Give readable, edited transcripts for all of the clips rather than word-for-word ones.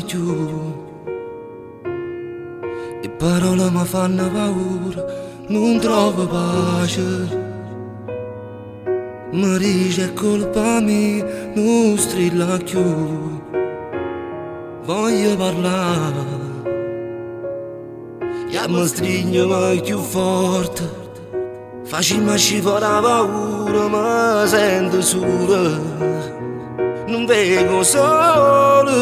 più. Le parole mi fanno paura, non trovo pace. Mi dice è colpa mia, non strilla più. Voglio parlare e mi stringo più forte. Facciamo scivolare paura, mi sento solo. Non vengo solo,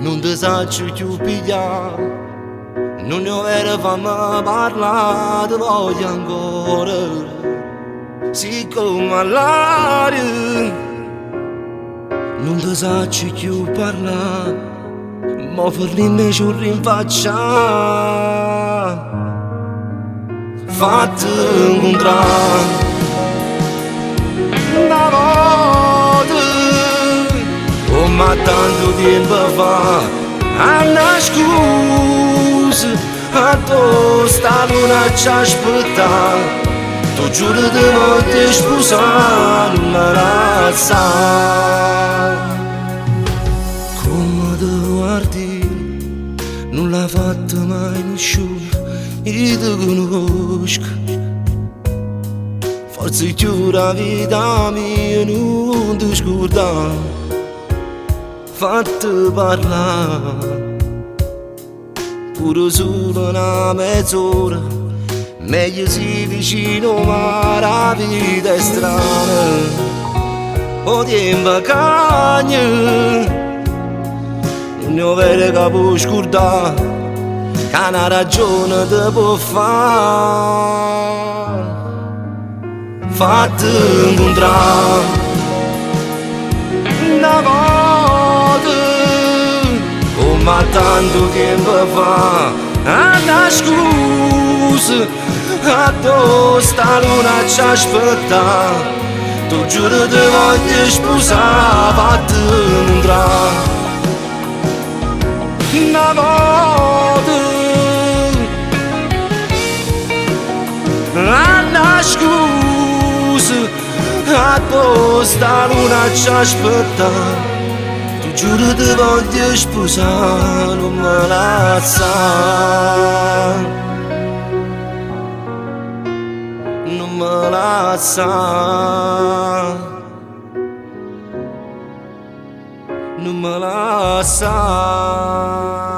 non ti saccio più pigliare. Non ne ho vero fammi parlare, ti voglio ancora. Siccome all'aria non ti saccio più parlare, ma per invece un rinfacciare. Fatti incontrare una volta, come tanto tempo fa, a nascosto, a tu sta luna ci aspettare. Tu giuro di volte sposare una razza. Come ti guardi, non l'ha fatta mai nessuno, io ti conosco. Forse più la vita mia non ti scorda. Fatti parlare, pure solo una mezz'ora. Meglio si vicino ma la vita è strana. O tempo cagna, non ne ho vero che può scordare, che una ragione ti può fare. Fatti incontrare una volta, come tanto tempo fa, a nascosto. A tu sta luna ci aspetta, tu giuro ti voglio sposare. Fatti incontrare una volta, a nascosto. A tu sta luna ci aspetta, tu giuro ti voglio sposare. Non me la sa, non me la sa, non me la sa.